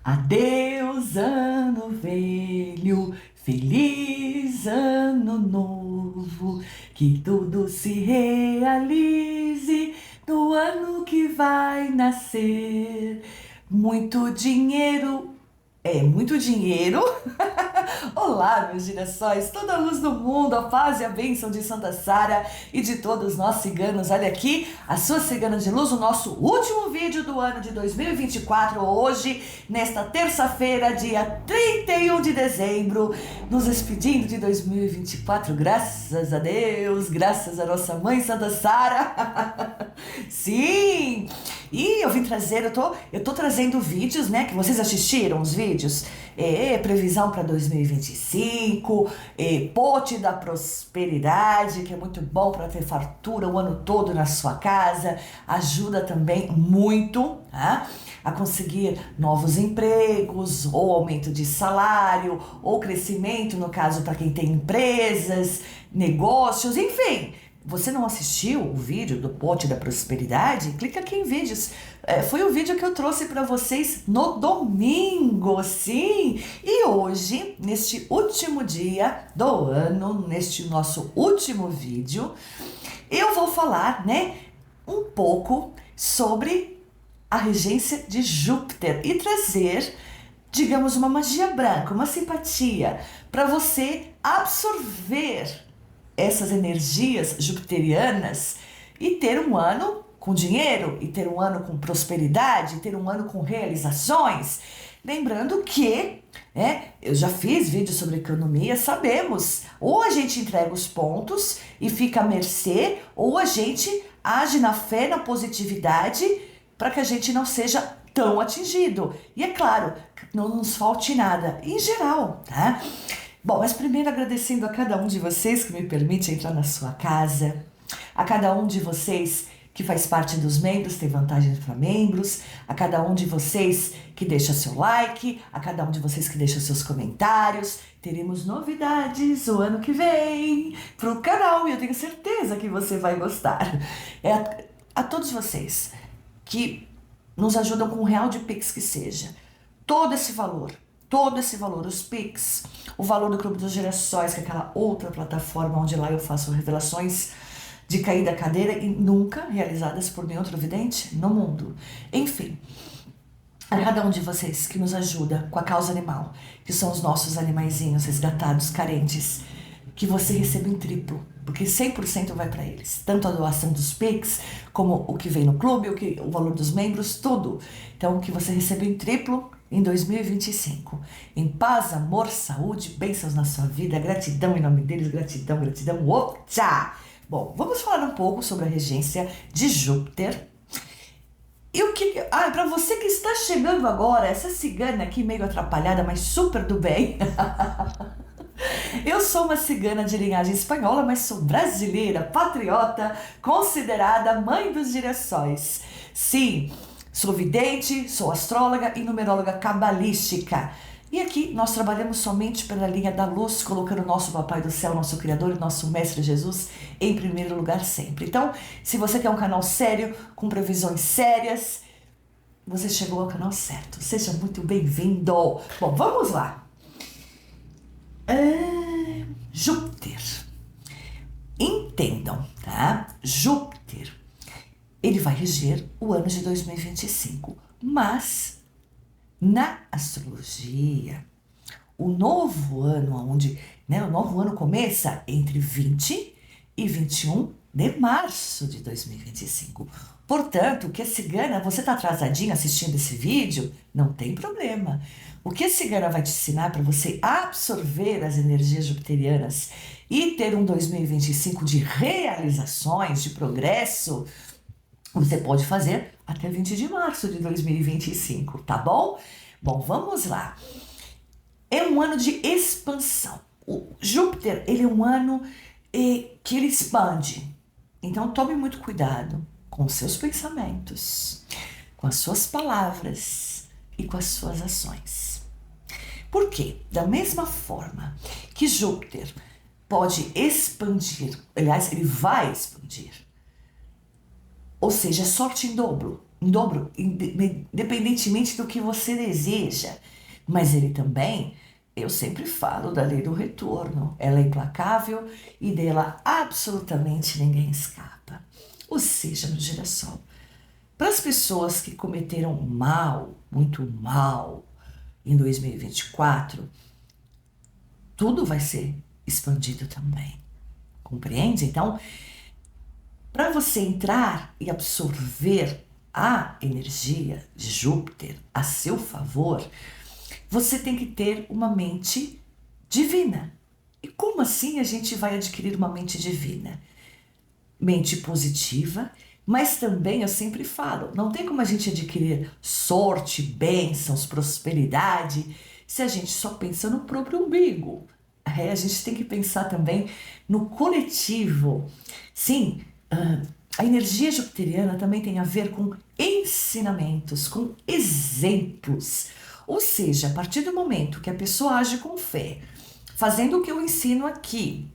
Adeus, ano velho, feliz ano novo, que tudo se realize no ano que vai nascer. Muito dinheiro, muito dinheiro. Olá, meus girassóis, toda a luz do mundo, a paz e a bênção de Santa Sara e de todos nós ciganos. Olha aqui, a sua cigana de luz, o nosso último vídeo do ano de 2024, hoje, nesta terça-feira, dia 31 de dezembro, nos despedindo de 2024, graças a Deus, graças a nossa mãe Santa Sara. Sim! E eu vim trazer, eu tô trazendo vídeos, né, que vocês assistiram os vídeos, previsão para 2025, pote da prosperidade, que é muito bom para ter fartura o ano todo na sua casa, ajuda também muito, tá? A conseguir novos empregos, ou aumento de salário, ou crescimento, no caso, para quem tem empresas, negócios, enfim. Você não assistiu o vídeo do Pote da Prosperidade? Clica aqui em vídeos. Foi o vídeo que eu trouxe para vocês no domingo, sim! E hoje, neste último dia do ano, neste nosso último vídeo, eu vou falar, né, um pouco sobre a regência de Júpiter e trazer, digamos, uma magia branca, uma simpatia, para você absorver essas energias jupiterianas e ter um ano com dinheiro, e ter um ano com prosperidade, e ter um ano com realizações. Lembrando que, eu já fiz vídeo sobre economia, sabemos, ou a gente entrega os pontos e fica à mercê, ou a gente age na fé, na positividade, para que a gente não seja tão atingido. E é claro, não nos falte nada, em geral, tá? Bom, mas primeiro agradecendo a cada um de vocês que me permite entrar na sua casa, a cada um de vocês que faz parte dos membros, tem vantagens para membros, a cada um de vocês que deixa seu like, a cada um de vocês que deixa seus comentários. Teremos novidades o ano que vem pro canal e eu tenho certeza que você vai gostar. A todos vocês que nos ajudam com um real de Pix que seja, todo esse valor, os Pix, o valor do Clube dos Girassóis, que é aquela outra plataforma onde lá eu faço revelações de cair da cadeira e nunca realizadas por nenhum outro vidente no mundo. Enfim, a cada um de vocês que nos ajuda com a causa animal, que são os nossos animaizinhos resgatados, carentes, que você receba em triplo, porque 100% vai para eles, tanto a doação dos Pix, como o que vem no clube, o valor dos membros, tudo. Então, que você receba em triplo em 2025. Em paz, amor, saúde, bênçãos na sua vida, gratidão em nome deles, gratidão, gratidão, tchau! Bom, vamos falar um pouco sobre a regência de Júpiter. E o que... para você que está chegando agora, essa cigana aqui meio atrapalhada, mas super do bem. Eu sou uma cigana de linhagem espanhola, mas sou brasileira, patriota, considerada mãe dos girassóis. Sim, sou vidente, sou astróloga e numeróloga cabalística. E aqui nós trabalhamos somente pela linha da luz, colocando o nosso Papai do Céu, nosso Criador e nosso Mestre Jesus em primeiro lugar sempre. Então, se você quer um canal sério, com previsões sérias, você chegou ao canal certo. Seja muito bem-vindo. Bom, vamos lá. Júpiter. Entendam, tá? Júpiter, ele vai reger o ano de 2025, mas na astrologia, o novo ano, o novo ano começa entre 20 e 21 de março de 2025. Portanto, o que a cigana, você está atrasadinho assistindo esse vídeo, não tem problema. O que a cigana vai te ensinar para você absorver as energias jupiterianas e ter um 2025 de realizações, de progresso, você pode fazer até 20 de março de 2025, tá bom? Bom, vamos lá. É um ano de expansão. O Júpiter, ele é um ano que ele expande. Então, tome muito cuidado com os seus pensamentos, com as suas palavras e com as suas ações. Por quê? Da mesma forma que Júpiter pode expandir, aliás, ele vai expandir, ou seja, sorte em dobro. em dobro, independentemente do que você deseja. Mas ele também, eu sempre falo da lei do retorno. Ela é implacável e dela absolutamente ninguém escapa. Ou seja, no girassol, para as pessoas que cometeram mal, muito mal, em 2024, tudo vai ser expandido também. Compreende? Então, para você entrar e absorver a energia de Júpiter a seu favor, você tem que ter uma mente divina. E como assim a gente vai adquirir uma mente divina? Mente positiva, mas também eu sempre falo, não tem como a gente adquirir sorte, bênçãos, prosperidade, se a gente só pensa no próprio umbigo. A gente tem que pensar também no coletivo. Sim, a energia jupiteriana também tem a ver com ensinamentos, com exemplos. Ou seja, a partir do momento que a pessoa age com fé, fazendo o que eu ensino aqui,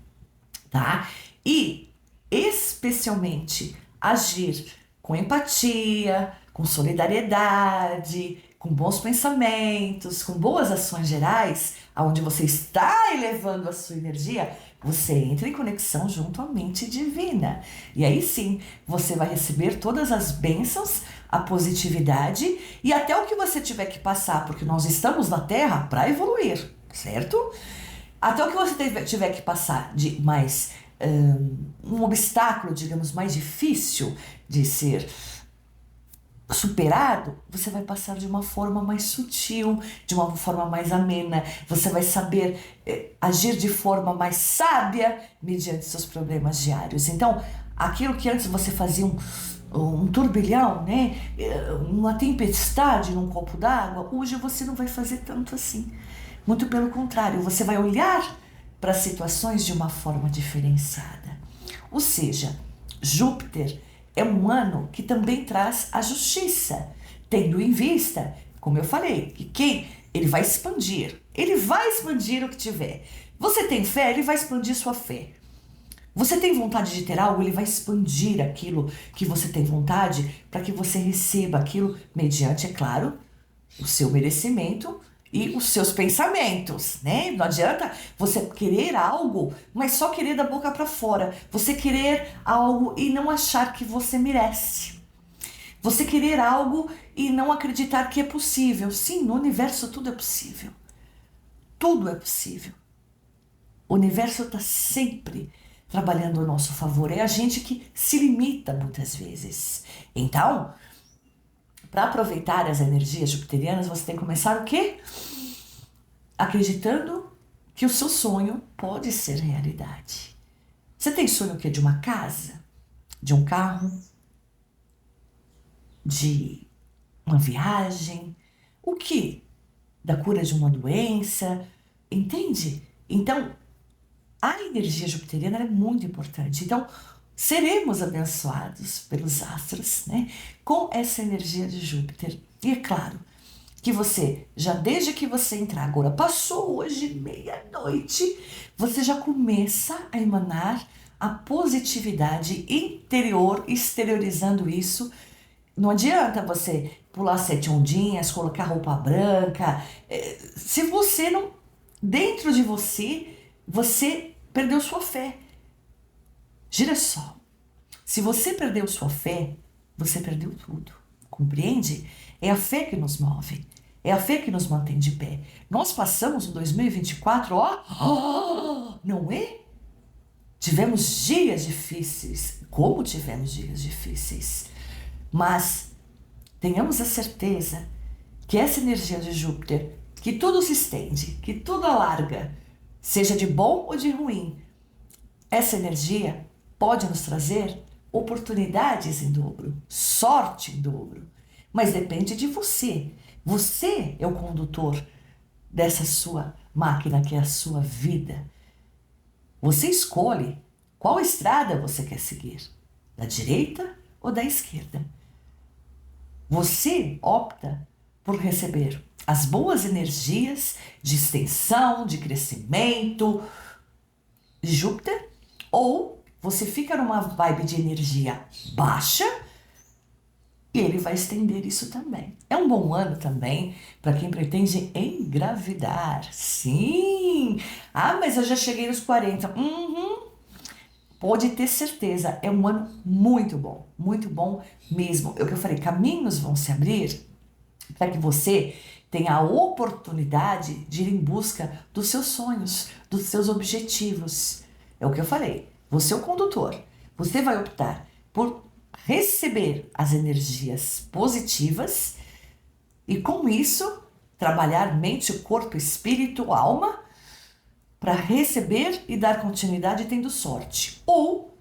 tá? E especialmente agir com empatia, com solidariedade, com bons pensamentos, com boas ações gerais, aonde você está elevando a sua energia, você entra em conexão junto à mente divina. E aí sim, você vai receber todas as bênçãos, a positividade e até o que você tiver que passar, porque nós estamos na Terra para evoluir, certo? Até o que você tiver que passar de mais um obstáculo, digamos, mais difícil de ser superado, você vai passar de uma forma mais sutil, de uma forma mais amena, você vai saber agir de forma mais sábia mediante seus problemas diários. Então, aquilo que antes você fazia um turbilhão, né? Uma tempestade num copo d'água, hoje você não vai fazer tanto assim. Muito pelo contrário, você vai olhar para situações de uma forma diferenciada. Ou seja, Júpiter é um ano que também traz a justiça, tendo em vista, como eu falei, que ele vai expandir o que tiver. Você tem fé, ele vai expandir sua fé. Você tem vontade de ter algo, ele vai expandir aquilo que você tem vontade para que você receba aquilo mediante, é claro, o seu merecimento e os seus pensamentos, né? Não adianta você querer algo, mas só querer da boca para fora. Você querer algo e não achar que você merece. Você querer algo e não acreditar que é possível. Sim, no universo tudo é possível. Tudo é possível. O universo está sempre trabalhando ao nosso favor. É a gente que se limita muitas vezes. Então, para aproveitar as energias jupiterianas, você tem que começar o quê? Acreditando que o seu sonho pode ser realidade. Você tem sonho o quê? De uma casa? De um carro? De uma viagem? O quê? Da cura de uma doença? Entende? Então, a energia jupiteriana é muito importante. Então, seremos abençoados pelos astros, né? Com essa energia de Júpiter. E é claro que você, já desde que você entrar, agora passou hoje meia-noite, você já começa a emanar a positividade interior, exteriorizando isso. Não adianta você pular 7 ondinhas, colocar roupa branca. Se você não, dentro de você perdeu sua fé. Girassol. Se você perdeu sua fé, você perdeu tudo. Compreende? É a fé que nos move. É a fé que nos mantém de pé. Nós passamos em 2024, não é? Tivemos dias difíceis. Como tivemos dias difíceis? Mas tenhamos a certeza que essa energia de Júpiter, que tudo se estende, que tudo alarga, seja de bom ou de ruim, essa energia pode nos trazer oportunidades em dobro, sorte em dobro, mas depende de você. Você é o condutor dessa sua máquina que é a sua vida. Você escolhe qual estrada você quer seguir, da direita ou da esquerda. Você opta por receber as boas energias de extensão, de crescimento de Júpiter, ou você fica numa vibe de energia baixa E ele vai estender isso também. É um bom ano também para quem pretende engravidar. Sim! Ah, mas eu já cheguei nos 40. Uhum. Pode ter certeza, é um ano muito bom mesmo. É o que eu falei, caminhos vão se abrir para que você tenha a oportunidade de ir em busca dos seus sonhos, dos seus objetivos. É o que eu falei, você é o condutor. Você vai optar por receber as energias positivas e com isso trabalhar mente, corpo, espírito, alma para receber e dar continuidade tendo sorte. Ou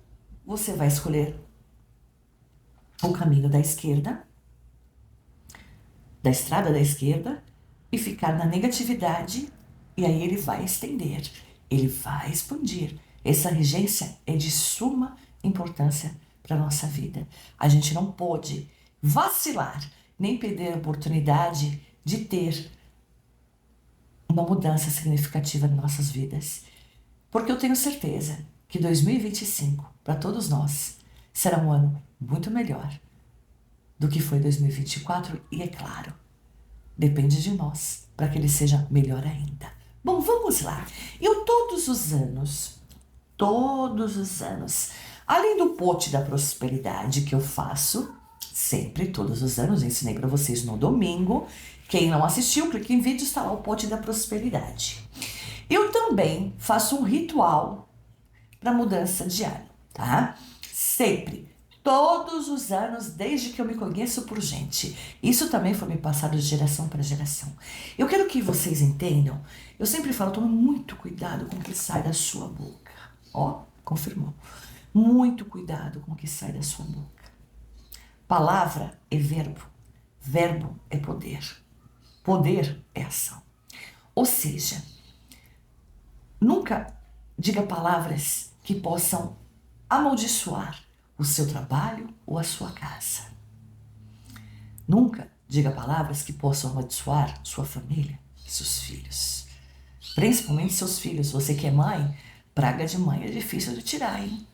você vai escolher o caminho da esquerda, da estrada da esquerda, e ficar na negatividade, e aí ele vai estender, ele vai expandir. Essa regência é de suma importância para a nossa vida. A gente não pode vacilar, nem perder a oportunidade de ter uma mudança significativa nas nossas vidas. Porque eu tenho certeza que 2025, para todos nós, será um ano muito melhor do que foi 2024 e, é claro, depende de nós para que ele seja melhor ainda. Bom, vamos lá. Eu todos os anos, além do pote da prosperidade que eu faço, sempre, todos os anos, ensinei para vocês no domingo. Quem não assistiu, clique em vídeo, está lá o pote da prosperidade. Eu também faço um ritual para mudança de ano, tá? Sempre, todos os anos, desde que eu me conheço por gente. Isso também foi me passado de geração para geração. Eu quero que vocês entendam, eu sempre falo, tome muito cuidado com o que sai da sua boca. Ó, confirmou. Muito cuidado com o que sai da sua boca. Palavra é verbo, verbo é poder, poder é ação. Ou seja, nunca diga palavras que possam amaldiçoar o seu trabalho ou a sua casa. Nunca diga palavras que possam amaldiçoar sua família, seus filhos. Principalmente seus filhos. Você que é mãe, praga de mãe é difícil de tirar, hein?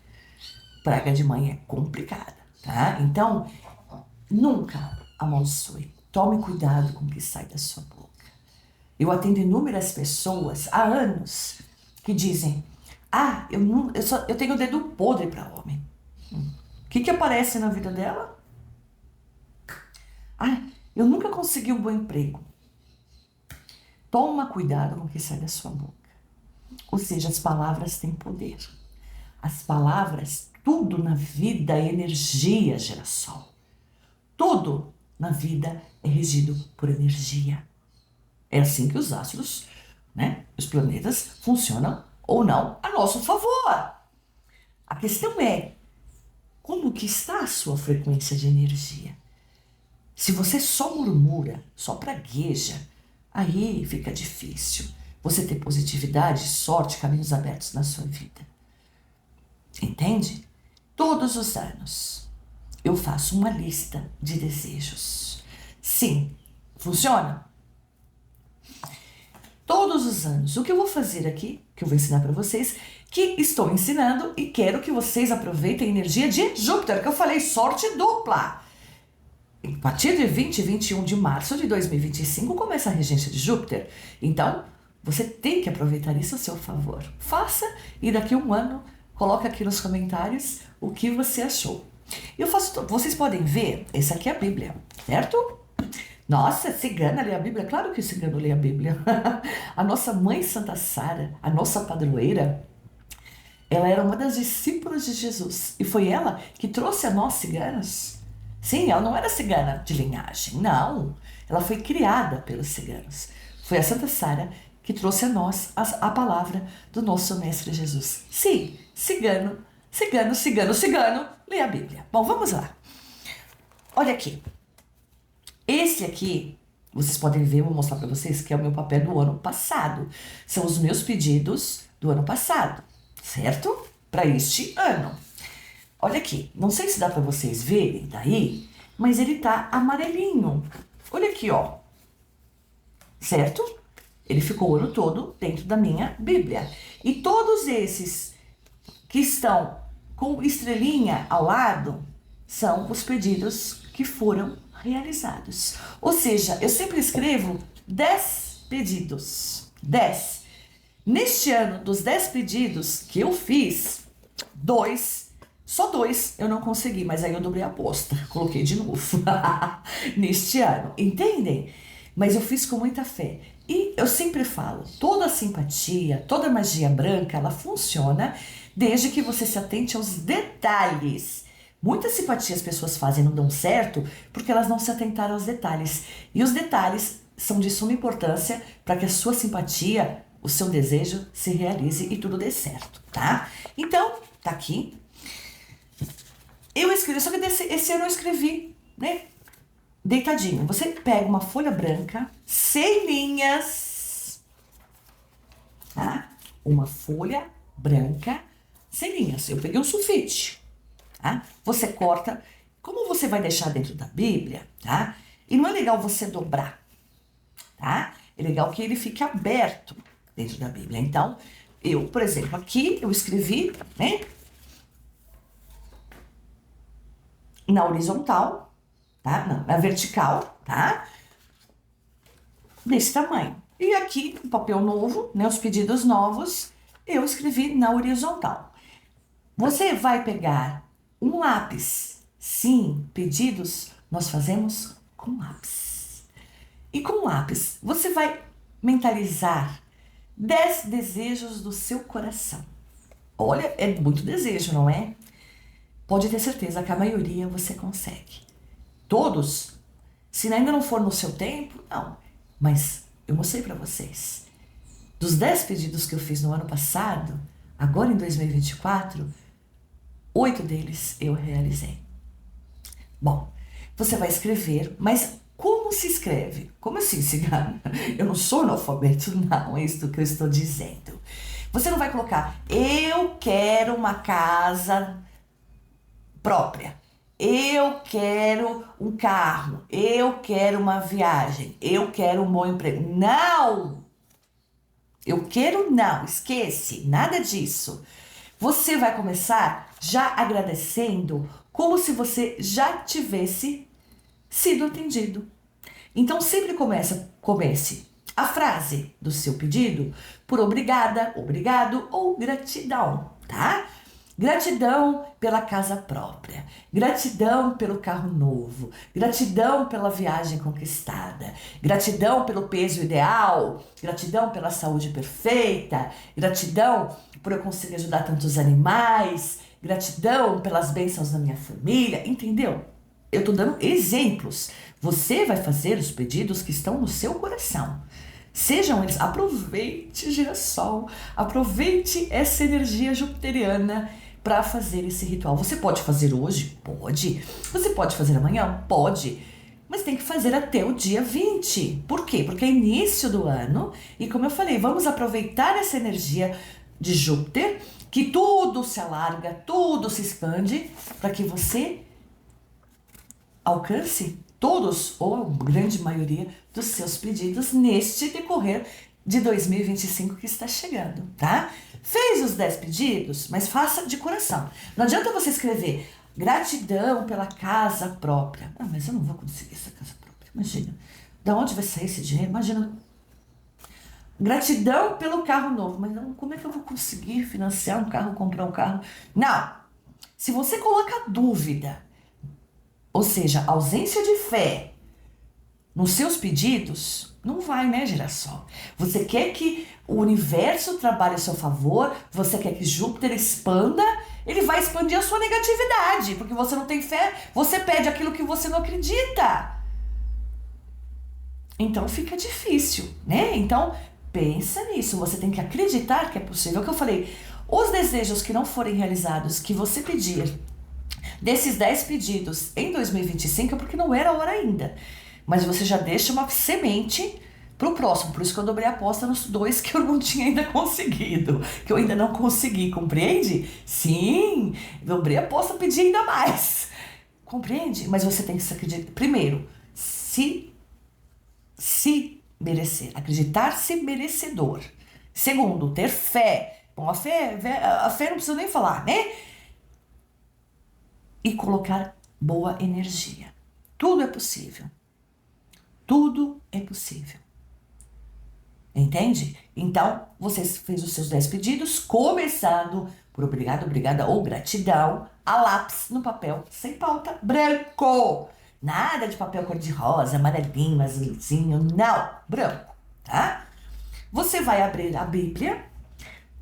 Praga de mãe é complicada, tá? Então, nunca amaldiçoe. Tome cuidado com o que sai da sua boca. Eu atendo inúmeras pessoas há anos que dizem: ah, eu tenho o dedo podre para homem. O que aparece na vida dela? Ah, eu nunca consegui um bom emprego. Toma cuidado com o que sai da sua boca. Ou seja, as palavras têm poder. As palavras, tudo na vida é energia, girassol. Tudo na vida é regido por energia. É assim que os astros, né, os planetas funcionam ou não a nosso favor. A questão é como que está a sua frequência de energia. Se você só murmura, só pragueja, aí fica difícil você ter positividade, sorte, caminhos abertos na sua vida. Entende? Todos os anos eu faço uma lista de desejos. Sim, funciona? Todos os anos. O que eu vou fazer aqui, que eu vou ensinar para vocês, que estou ensinando e quero que vocês aproveitem a energia de Júpiter, que eu falei sorte dupla. A partir de 20 e 21 de março de 2025 começa a regência de Júpiter. Então, você tem que aproveitar isso a seu favor. Faça e daqui a um ano coloca aqui nos comentários o que você achou. Vocês podem ver, essa aqui é a Bíblia, certo? Nossa, cigana lê a Bíblia? Claro que o cigano lê a Bíblia. A nossa mãe Santa Sara, a nossa padroeira, ela era uma das discípulas de Jesus. E foi ela que trouxe a nós ciganos. Sim, ela não era cigana de linhagem, não. Ela foi criada pelos ciganos. Foi a Santa Sara que trouxe a nós a palavra do nosso Mestre Jesus. Sim, cigano, lê a Bíblia. Bom, vamos lá. Olha aqui. Esse aqui, vocês podem ver, eu vou mostrar para vocês, que é o meu papel do ano passado. São os meus pedidos do ano passado, certo? Para este ano. Olha aqui, não sei se dá para vocês verem daí, mas ele tá amarelinho. Olha aqui, ó. Certo? Ele ficou o ano todo dentro da minha Bíblia. E todos esses que estão com estrelinha ao lado são os pedidos que foram realizados. Ou seja, eu sempre escrevo 10 pedidos. 10. Neste ano, dos 10 pedidos que eu fiz, só dois eu não consegui, mas aí eu dobrei a aposta, coloquei de novo. Neste ano, entendem? Mas eu fiz com muita fé. E eu sempre falo, toda simpatia, toda magia branca, ela funciona desde que você se atente aos detalhes. Muitas simpatias as pessoas fazem e não dão certo porque elas não se atentaram aos detalhes. E os detalhes são de suma importância para que a sua simpatia, o seu desejo se realize e tudo dê certo, tá? Então, tá aqui. Eu escrevi, só que esse ano eu escrevi, né? Deitadinho. Você pega uma folha branca, sem linhas, tá? Uma folha branca, sem linhas. Eu peguei um sulfite, tá? Você corta, como você vai deixar dentro da Bíblia, tá? E não é legal você dobrar, tá? É legal que ele fique aberto dentro da Bíblia. Então, eu, por exemplo, aqui eu escrevi, né? Na horizontal, tá? Não, na vertical, tá? Desse tamanho. E aqui, o papel novo, né? Os pedidos novos, eu escrevi na horizontal. Você vai pegar um lápis. Sim, pedidos nós fazemos com lápis. E com lápis, você vai mentalizar 10 desejos do seu coração. Olha, é muito desejo, não é? Pode ter certeza que a maioria você consegue. Todos, se ainda não for no seu tempo, não. Mas eu mostrei para vocês. Dos 10 pedidos que eu fiz no ano passado, agora em 2024, 8 deles eu realizei. Bom, você vai escrever, mas como se escreve? Como assim, cigana? Eu não sou analfabeto, não, é isso que eu estou dizendo. Você não vai colocar, eu quero uma casa própria. Eu quero um carro. Eu quero uma viagem. Eu quero um bom emprego. Não! Eu quero não. Esquece. Nada disso. Você vai começar já agradecendo como se você já tivesse sido atendido. Então sempre comece a frase do seu pedido por obrigada, obrigado ou gratidão, tá? Gratidão pela casa própria, gratidão pelo carro novo, gratidão pela viagem conquistada, gratidão pelo peso ideal, gratidão pela saúde perfeita, gratidão por eu conseguir ajudar tantos animais, gratidão pelas bênçãos da minha família, entendeu? Eu tô dando exemplos. Você vai fazer os pedidos que estão no seu coração. Sejam eles, aproveite girassol, aproveite essa energia jupiteriana para fazer esse ritual. Você pode fazer hoje? Pode. Você pode fazer amanhã? Pode. Mas tem que fazer até o dia 20. Por quê? Porque é início do ano e, como eu falei, vamos aproveitar essa energia de Júpiter, que tudo se alarga, tudo se expande, para que você alcance todos, ou a grande maioria, dos seus pedidos neste decorrer de 2025 que está chegando, tá? Fez os 10 pedidos, mas faça de coração. Não adianta você escrever gratidão pela casa própria. Ah, mas eu não vou conseguir essa casa própria. Imagina, da onde vai sair esse dinheiro? Imagina, gratidão pelo carro novo. Mas não, como é que eu vou conseguir financiar um carro, comprar um carro? Não! Se você coloca dúvida, ou seja, ausência de fé nos seus pedidos, não vai, né, girassol? Você quer que o universo trabalhe a seu favor, você quer que Júpiter expanda, ele vai expandir a sua negatividade, porque você não tem fé, você pede aquilo que você não acredita. Então fica difícil, né? Então pensa nisso, você tem que acreditar que é possível. É o que eu falei, os desejos que não forem realizados, que você pedir, desses 10 pedidos em 2025 é porque não era a hora ainda. Mas você já deixa uma semente pro próximo. Por isso que eu dobrei a aposta nos 2 que eu não tinha ainda conseguido. Que eu ainda não consegui, compreende? Sim, dobrei a aposta, pedi ainda mais. Compreende? Mas você tem que se acreditar. Primeiro, se merecer. Acreditar-se merecedor. Segundo, ter fé. Bom, a fé não precisa nem falar, né? E colocar boa energia. Tudo é possível. Tudo é possível. Entende? Então, você fez os seus 10 pedidos, começando por obrigado, obrigada ou gratidão, a lápis no papel, sem pauta, branco. Nada de papel cor-de-rosa, amarelinho, azulzinho, não, branco, tá? Você vai abrir a Bíblia.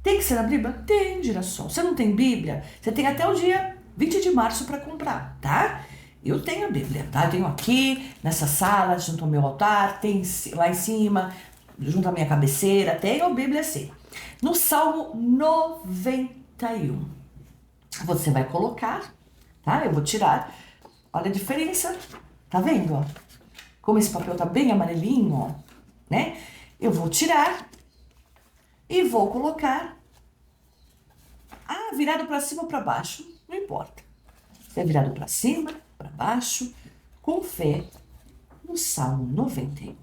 Tem que ser na Bíblia? Tem, girassol. Você não tem Bíblia? Você tem até o dia 20 de março para comprar, tá? Eu tenho a Bíblia, tá? Eu tenho aqui, nessa sala, junto ao meu altar, tem lá em cima, junto à minha cabeceira, tenho a Bíblia assim. No Salmo 91, você vai colocar, tá? Eu vou tirar. Olha a diferença, tá vendo, ó? Como esse papel tá bem amarelinho, ó, né? Eu vou tirar e vou colocar, virado para cima ou para baixo, não importa. Se é virado para cima, para baixo, com fé, no Salmo 91.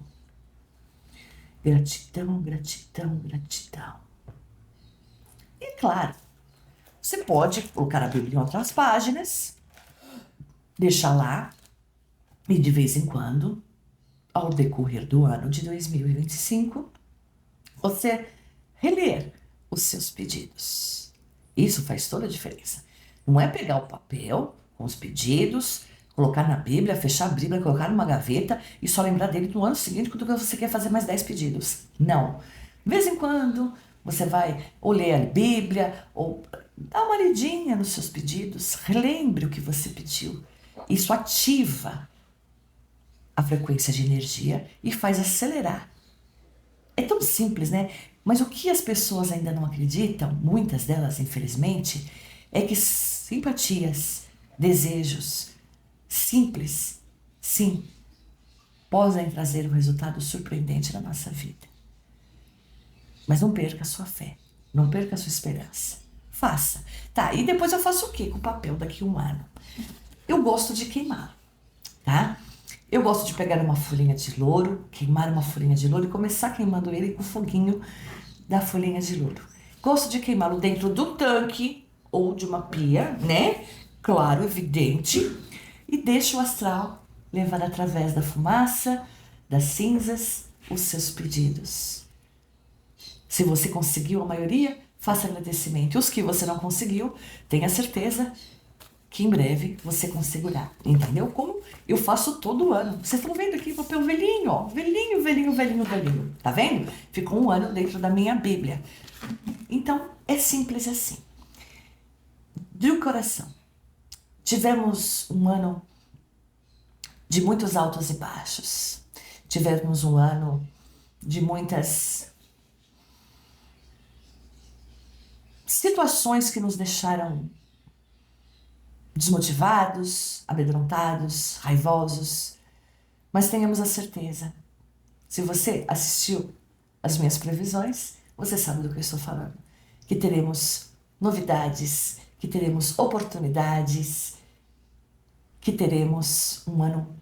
Gratidão, gratidão, gratidão. E claro, você pode colocar a Bíblia em outras páginas, deixar lá, e de vez em quando, ao decorrer do ano de 2025, você reler os seus pedidos. Isso faz toda a diferença. Não é pegar o papel com os pedidos, colocar na Bíblia, fechar a Bíblia, colocar numa gaveta e só lembrar dele no ano seguinte quando você quer fazer mais 10 pedidos. Não. De vez em quando você vai ou ler a Bíblia ou dar uma lidinha nos seus pedidos, relembre o que você pediu. Isso ativa a frequência de energia e faz acelerar. É tão simples, né? Mas o que as pessoas ainda não acreditam, muitas delas, infelizmente, é que simpatias, desejos simples, sim, podem trazer um resultado surpreendente na nossa vida. Mas não perca a sua fé, não perca a sua esperança. Faça. Tá, e depois eu faço o quê com o papel daqui a um ano? Eu gosto de queimar, tá? Eu gosto de pegar uma folhinha de louro, queimar uma folhinha de louro e começar queimando ele com o foguinho da folhinha de louro. Gosto de queimá-lo dentro do tanque ou de uma pia, né? Claro, evidente. E deixo o astral levar através da fumaça, das cinzas, os seus pedidos. Se você conseguiu a maioria, faça agradecimento. E os que você não conseguiu, tenha certeza que em breve você conseguirá. Entendeu? Como eu faço todo ano. Vocês estão vendo aqui o papel velhinho, ó. Velhinho, velhinho, velhinho, velhinho. Tá vendo? Ficou um ano dentro da minha Bíblia. Então, é simples assim. Do coração. Tivemos um ano de muitos altos e baixos. Tivemos um ano de muitas situações que nos deixaram desmotivados, amedrontados, raivosos. Mas tenhamos a certeza, se você assistiu às minhas previsões, você sabe do que eu estou falando. Que teremos novidades, que teremos oportunidades, que teremos um ano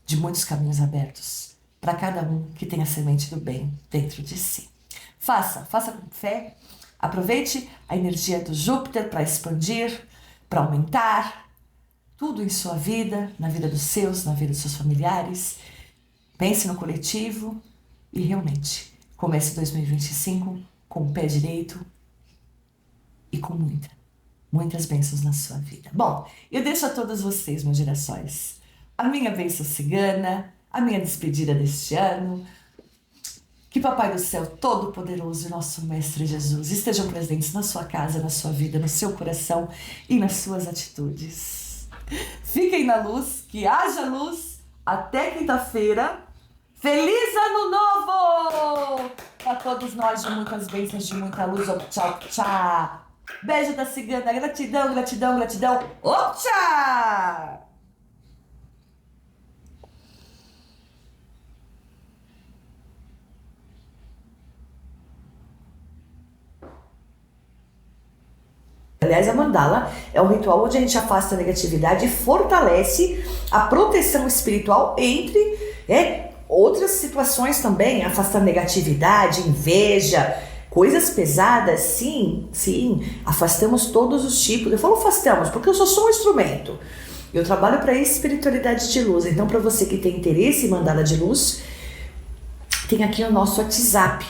de muitos caminhos abertos para cada um que tenha a semente do bem dentro de si. Faça com fé, aproveite a energia do Júpiter para expandir, para aumentar tudo em sua vida, na vida dos seus, na vida dos seus familiares. Pense no coletivo e realmente comece 2025 com o pé direito e com muitas bênçãos na sua vida. Bom, eu deixo a todos vocês, meus girassóis, a minha bênção cigana, a minha despedida deste ano. Que Papai do Céu Todo-Poderoso e nosso Mestre Jesus estejam presentes na sua casa, na sua vida, no seu coração e nas suas atitudes. Fiquem na luz, que haja luz. Até quinta-feira. Feliz Ano Novo! Para todos nós, de muitas bênçãos, de muita luz. Tchau, tchau. Beijo da cigana. Gratidão, gratidão, gratidão. Tchau! Aliás, a mandala é um ritual onde a gente afasta a negatividade e fortalece a proteção espiritual entre outras situações também, afastar negatividade, inveja, coisas pesadas, sim, afastamos todos os tipos. Eu falo afastamos porque eu sou só um instrumento. Eu trabalho para espiritualidade de luz. Então, para você que tem interesse em mandala de luz, tem aqui o nosso WhatsApp,